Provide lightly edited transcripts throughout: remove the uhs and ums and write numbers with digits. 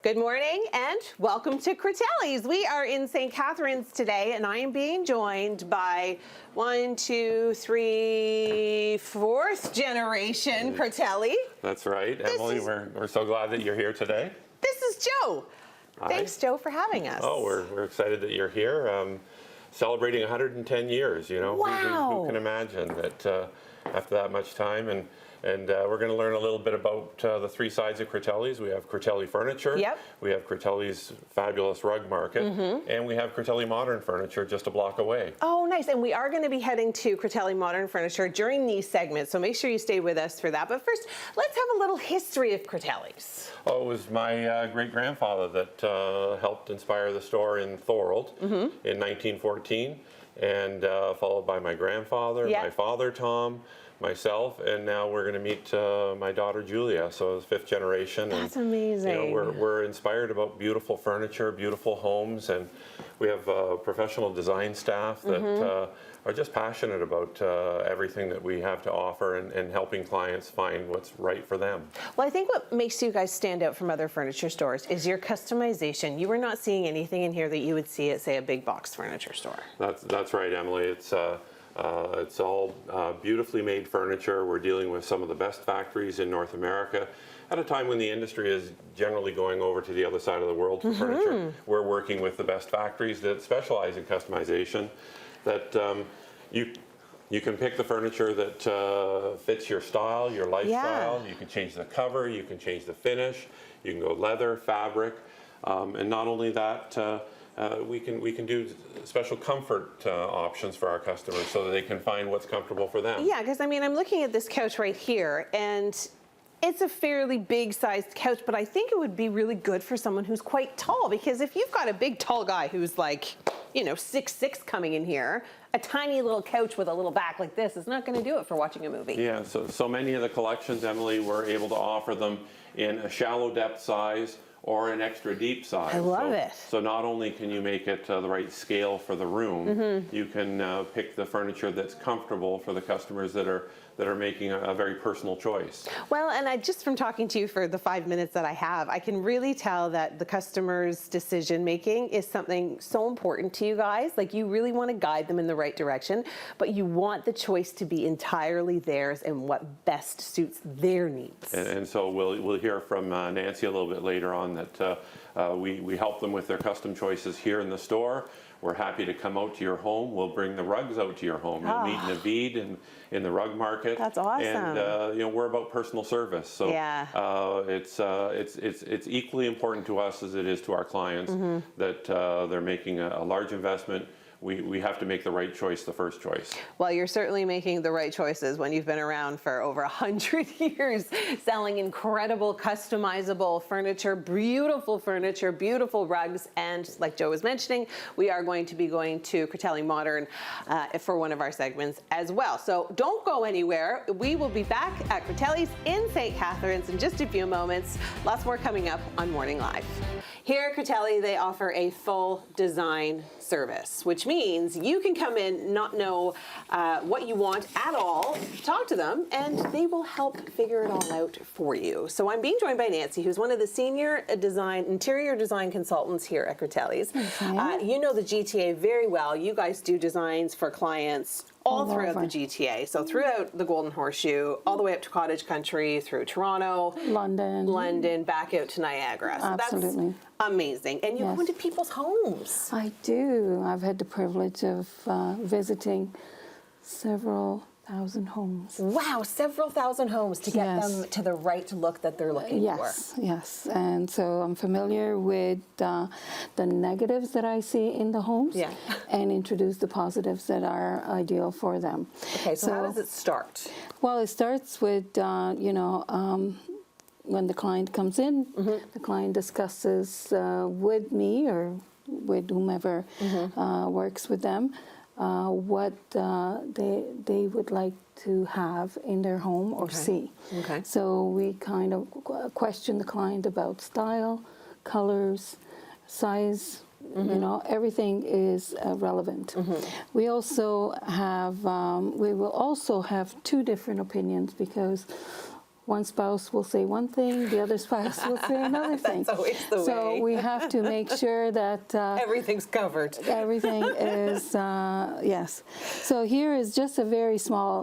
Good morning and welcome to Critelli's. We are in St. Catharines today and I am being joined by fourth generation Critelli. That's right, Emily. We're so glad that you're here today. This is Joe. Hi. Thanks, Joe, for having us. Oh, we're excited that you're here. Celebrating 110 years, you know. Wow. Who can imagine that after that much time? And we're going to learn a little bit about the three sides of Critelli's. We have Critteli furniture, Yep. we have Critelli's fabulous rug market, and we have Critteli modern furniture just a block away. Oh, nice. And we are going to be heading to Critteli Modern Furniture during these segments, so make sure you stay with us for that. But first, let's have a little history of Critelli's. Oh, it was my great-grandfather that helped inspire the store in Thorold in 1914, and followed by my grandfather, Yep. my father, Tom, myself, and now we're going to meet my daughter Julia, so it's fifth generation. That's and, amazing. You know, we're inspired about beautiful furniture, beautiful homes, and we have professional design staff that are just passionate about everything that we have to offer and helping clients find what's right for them. Well, I think what makes you guys stand out from other furniture stores is your customization. You are not seeing anything in here that you would see at, say, a big box furniture store. That's right, Emily. It's all beautifully made furniture. We're dealing with some of the best factories in North America. At a time when the industry is generally going over to the other side of the world for furniture, we're working with the best factories that specialize in customization. That you can pick the furniture that fits your style, your lifestyle. Yeah. You can change the cover, you can change the finish, you can go leather, fabric, and not only that, we can do special comfort options for our customers so that they can find what's comfortable for them. Yeah, because I mean, I'm looking at this couch right here, and it's a fairly big sized couch, but I think it would be really good for someone who's quite tall, because if you've got a big tall guy who's like, you know, 6'6" coming in here, a tiny little couch with a little back like this is not going to do it for watching a movie. Yeah, so many of the collections, Emily, we're able to offer them in a shallow depth size or an extra deep size. I love it. So not only can you make it the right scale for the room, you can pick the furniture that's comfortable for the customers that are making a very personal choice. Well, and just from talking to you for the 5 minutes that I have, I can really tell that the customer's decision making is something so important to you guys. Like, you really want to guide them in the right direction, but you want the choice to be entirely theirs and what best suits their needs. And so we'll hear from Nancy a little bit later on that we help them with their custom choices here in the store. We're happy to come out to your home. We'll bring the rugs out to your home. You'll meet Naveed in the rug market. That's awesome. And you know, we're about personal service, so Yeah. It's equally important to us as it is to our clients that they're making a large investment. We have to make the right choice, the first choice. Well, you're certainly making the right choices when you've been around for over 100 years, selling incredible customizable furniture, beautiful rugs, and like Joe was mentioning, we are going to be going to Critteli Modern for one of our segments as well. So don't go anywhere. We will be back at Critelli's in St. Catharines in just a few moments. Lots more coming up on Morning Live. Here at Critteli, they offer a full design service, which means you can come in, not know what you want at all, talk to them, and they will help figure it all out for you. So I'm being joined by Nancy, who's one of the senior interior design consultants here at Critelli's. Okay. You know the GTA very well. You guys do designs for clients all throughout the GTA. So throughout the Golden Horseshoe, all the way up to Cottage Country, through Toronto, London, back out to Niagara. So Absolutely. that's amazing. And you go into people's homes. I do. I've had the privilege of visiting several thousand homes. Wow, several thousand homes to get them to the right look that they're looking for. Yes. And so I'm familiar with the negatives that I see in the homes and introduce the positives that are ideal for them. Okay, so how does it start? Well, it starts with, when the client comes in, the client discusses with me or with whomever works with them what they would like to have in their home or see. So we kind of question the client about style, colors, size. You know, everything is relevant. We also have, we will also have two different opinions because one spouse will say one thing, the other spouse will say another thing. That's always the So way. we have to make sure that Everything's covered. everything is, yes. So here is just a very small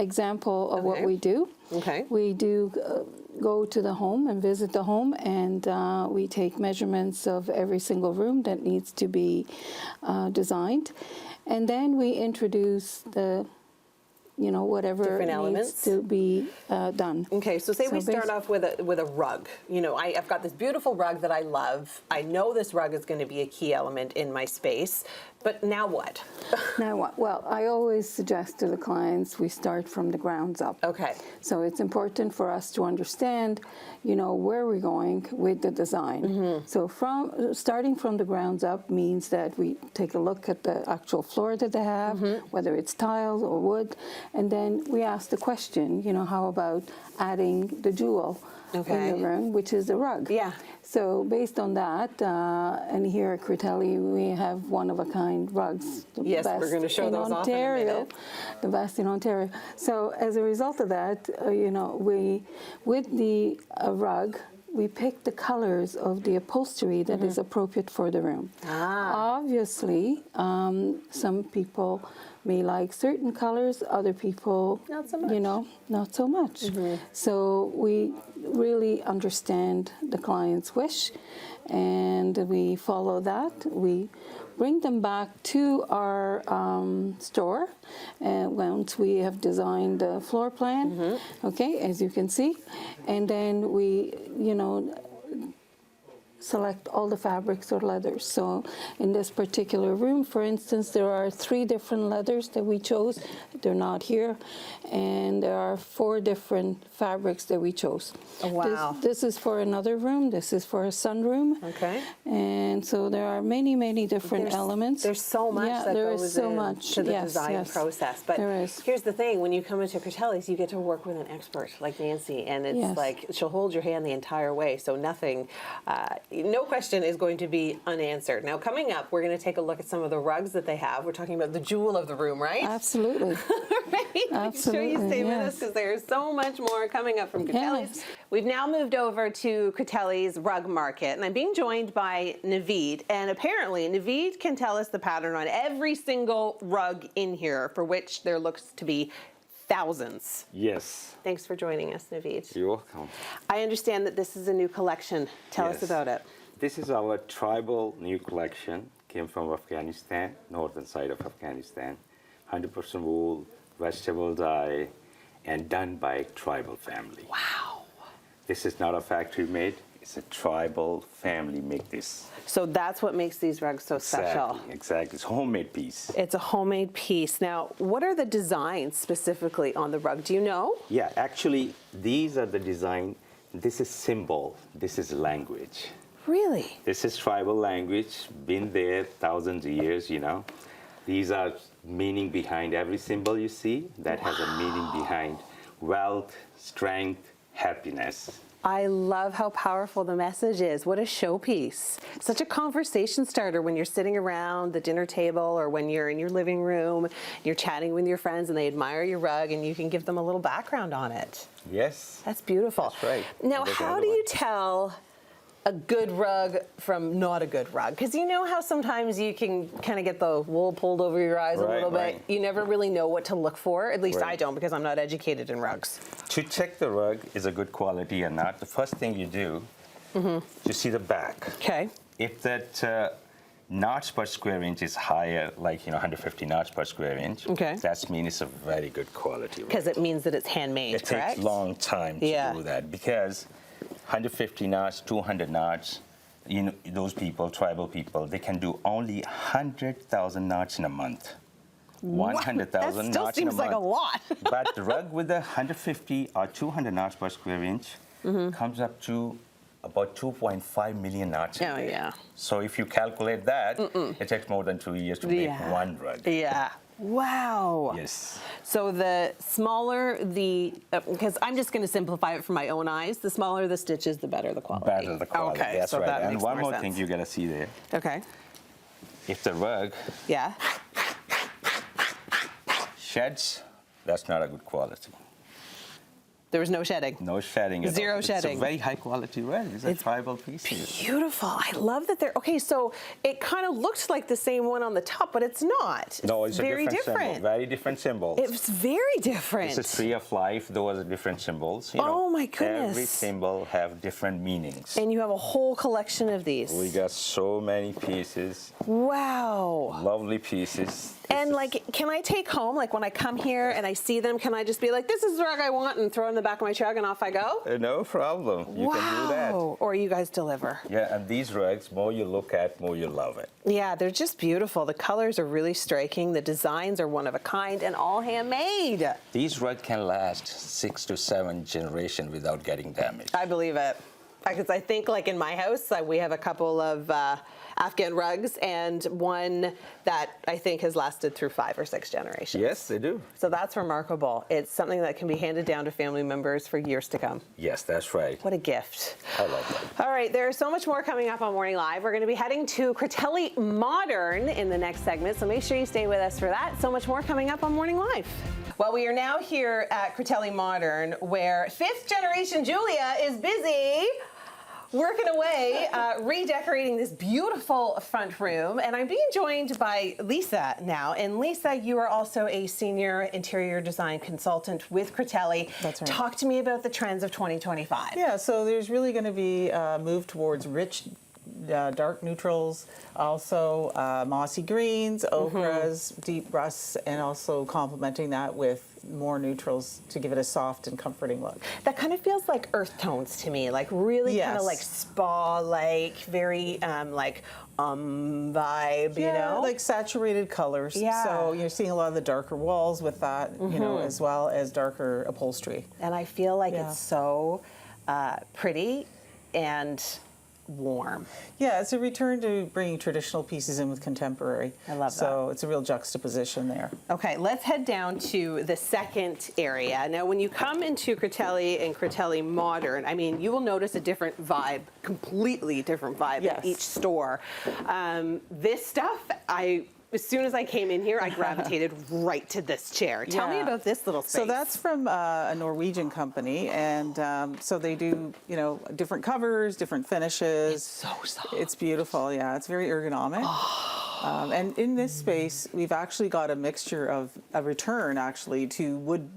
example of what Okay. we do. Okay. We do go to the home and visit the home, and we take measurements of every single room that needs to be designed. And then we introduce the, whatever Different needs elements. to be done. Okay, so say we So start off with a rug. I've got this beautiful rug that I love. I know this rug is going to be a key element in my space, but now what? Now what? Well, I always suggest to the clients we start from the grounds up. Okay. So it's important for us to understand, where we're going with the design. So starting from the grounds up means that we take a look at the actual floor that they have, whether it's tiles or wood, and then we ask the question, how about adding the jewel Okay. in the room, which is the rug. Yeah. So based on that, and here at Critteli, we have one-of-a-kind rugs. The Yes, we're best gonna show in those off in a Ontario, minute. the best in Ontario. So as a result of that, we, with the rug, we pick the colors of the upholstery that is appropriate for the room. Obviously, some people may like certain colors, other people, Not so much. not so much. So we really understand the client's wish, and we follow that. We bring them back to our store once we have designed the floor plan, okay, as you can see. And then we, select all the fabrics or leathers. So in this particular room, for instance, there are 3 different leathers that we chose. They're not here. And there are 4 different fabrics that we chose. Oh, wow. This is for another room. This is for a sunroom. Okay. And so there are many, many different elements. There's so much Yeah, that there goes is so in much. to the Yes, design yes. process. But There is. here's the thing: when you come into Critelli's, you get to work with an expert like Nancy, and it's Yes. like she'll hold your hand the entire way. So nothing, no question is going to be unanswered. Now, coming up, we're going to take a look at some of the rugs that they have. We're talking about the jewel of the room, right? Absolutely. Right? Make sure you Absolutely, stay with us yes. because there's so much more coming up from Critelli's. Yes. We've now moved over to Critelli's rug market, and I'm being joined by Naveed. And apparently, Naveed can tell us the pattern on every single rug in here, for which there looks to be thousands. Yes, Thanks for joining us, Naveed. you're welcome. I understand that this is a new collection. Tell us Yes. about it. This is our tribal new collection. Came from Afghanistan, northern side of Afghanistan. 100% wool, vegetable dye, and done by tribal family. Wow. This is not a factory made. It's a tribal family make this. So that's what makes these rugs so special. Exactly. It's a homemade piece. It's a homemade piece. Now, what are the designs specifically on the rug? Do you know? Yeah, actually, these are the design. This is symbol. This is language. Really? This is tribal language, been there thousands of years, These are meaning behind every symbol you see that has a meaning behind wealth, strength, happiness. I love how powerful the message is. What a showpiece. Such a conversation starter when you're sitting around the dinner table or when you're in your living room, you're chatting with your friends and they admire your rug and you can give them a little background on it. Yes. That's beautiful. That's right. Now, There's how another do you one. tell a good rug from not a good rug? Because you know how sometimes you can kind of get the wool pulled over your eyes a Right, little bit. right. You never really know what to look for. At least I Right. don't because I'm not educated in rugs. To check the rug is a good quality or not, the first thing you do, you see the back. Okay. If that knots per square inch is higher, like 150 knots per square inch, Okay. that means it's a very good quality rug. Because it means that it's handmade, It correct? takes a long time to Yeah. do that because 150 knots, 200 knots, those people, tribal people, they can do only 100,000 knots in a month. 100,000 That still knots in a seems like month. a lot. But the rug with the 150 or 200 knots per square inch comes up to about 2.5 million knots a Oh, day. yeah. So if you calculate that, it takes more than 2 years to make Yeah. one rug. Yeah. Wow. Yes. So the smaller the, because I'm just going to simplify it for my own eyes, the smaller the stitches, the better the quality. Better the quality. Okay, That's so right. that And makes one more more thing sense. you gotta see there. Okay. If the rug Yeah. sheds, that's not a good quality. There was no shedding. No shedding at Zero all. shedding. It's a very high quality rug. It's a tribal piece. Beautiful. I love that they're, okay, so it kind of looks like the same one on the top, but it's not. No, it's very a different symbol. Very different symbols. It's very different. It's a tree of life. Those are different symbols. You Oh know, my goodness. Every symbol have different meanings. And you have a whole collection of these. We got so many pieces, Wow. lovely pieces. And like, can I take home, like when I come here and I see them, can I just be like, this is the rug I want, and throw it in the back of my truck and off I go? No problem. You can do that. Or you guys deliver. Yeah, and these rugs, more you look at, more you love it. Yeah, they're just beautiful. The colors are really striking. The designs are one of a kind and all handmade. These rugs can last 6 to 7 generations without getting damaged. I believe it. Because I think like in my house, we have a couple of Afghan rugs and one that I think has lasted through 5 or 6 generations. Yes, they do. So that's remarkable. It's something that can be handed down to family members for years to come. Yes, that's right. What a gift. I love that. All right, there's so much more coming up on Morning Live. We're going to be heading to Critelli Modern in the next segment, so make sure you stay with us for that. So much more coming up on Morning Live. Well, we are now here at Critelli Modern, where 5th generation Julia is busy working away, redecorating this beautiful front room. And I'm being joined by Lisa now. And Lisa, you are also a senior interior design consultant with Critelli. That's right. Talk to me about the trends of 2025. Yeah, so there's really going to be a move towards rich, dark neutrals, also mossy greens, ochres, deep rusts, and also complementing that with more neutrals to give it a soft and comforting look. That kind of feels like earth tones to me, like really kind of Yes. like spa-like, very vibe, you know? like saturated colors. Yeah. So you're seeing a lot of the darker walls with that, you know, as well as darker upholstery. And I feel like Yeah. it's so pretty and warm. Yeah, it's a return to bringing traditional pieces in with contemporary. I love So it's a real juxtaposition there. Okay, let's head down to the second area. Now, when you come into Critelli and Critelli Modern, I mean, you will notice a different vibe, completely different vibe Yes. at each store. This stuff, as soon as I came in here, I gravitated right to this chair. Tell me Yeah. about this little space. So that's from a Norwegian company, and so they do, you know, different covers, different finishes. It's so soft. It's beautiful, yeah. It's very ergonomic. And in this space, we've actually got a mixture of a return, actually, to wood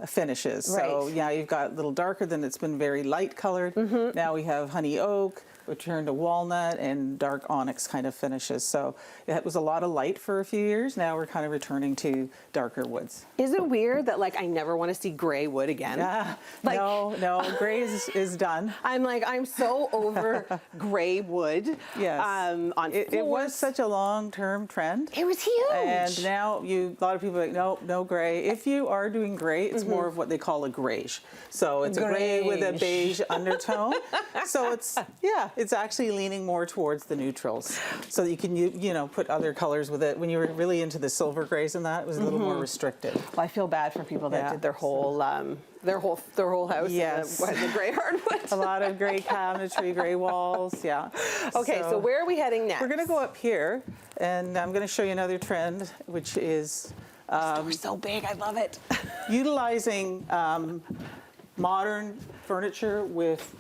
finishes. So Right. yeah, you've got a little darker than it's been very light colored. Now we have honey oak, return to walnut, and dark onyx kind of finishes. So it was a lot of light for a few years. Now we're kind of returning to darker woods. Is it weird that like I never want to see gray wood again? Yeah, Like- no, gray is done. I'm so over gray wood. Yes. On It floors. was such a long-term trend. It was huge. And now a lot of people are like, no gray. If you are doing gray, it's more of what they call a grayish. So it's a gray with a Grayish. beige undertone. So it's actually leaning more towards the neutrals. So you can you know put other colors with it. When you were really into the silver grays and that, it was a little more restricted. Well, I feel bad for people that Yeah. did their whole house Yes. in the gray hardwood. A lot of gray cabinetry, gray walls, yeah. Okay, so where are we heading next? We're going to go up here, and I'm going to show you another trend, which is We're so big, I love it. utilizing modern furniture with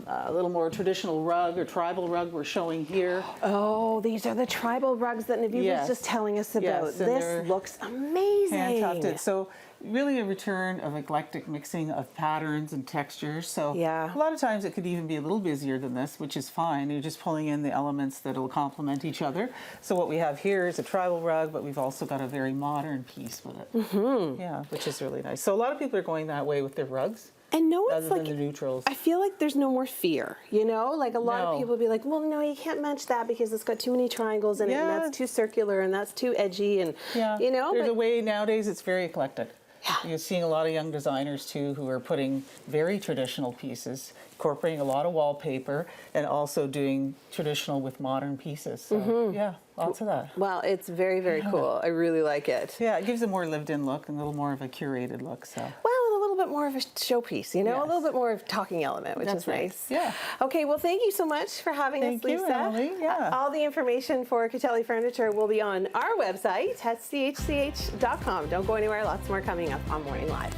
a little more traditional rug or tribal rug we're showing here. Oh, these are the tribal rugs that Naveed Yes. was just telling us about. Yes, and they're This looks amazing. Hand tufted. So really a return of eclectic mixing of patterns and textures. So Yeah. a lot of times it could even be a little busier than this, which is fine. You're just pulling in the elements that will complement each other. So what we have here is a tribal rug, but we've also got a very modern piece with it. Yeah, which is really nice. So a lot of people are going that way with their rugs. And no Other one's than like, the neutrals. I feel like there's no more fear, you know? Like a lot of No. people be like, well, no, you can't match that because it's got too many triangles in it and Yeah. that's too circular and that's too edgy and, Yeah, you know? there's but- a way nowadays it's very eclectic. Yeah. You're seeing a lot of young designers too who are putting very traditional pieces, incorporating a lot of wallpaper, and also doing traditional with modern pieces. So yeah, lots of that. Well, it's very, very cool. I really like it. Yeah, it gives a more lived-in look and a little more of a curated look. So. Well, and a little bit more of a showpiece, you know, a Yes. little bit more of talking element, which That's is right. nice. Yeah. Okay, well, thank you so much for having Thank us, you, Lisa. Emily. Yeah. All the information for Critelli Furniture will be on our website at chch.com. Don't go anywhere. Lots more coming up on Morning Live.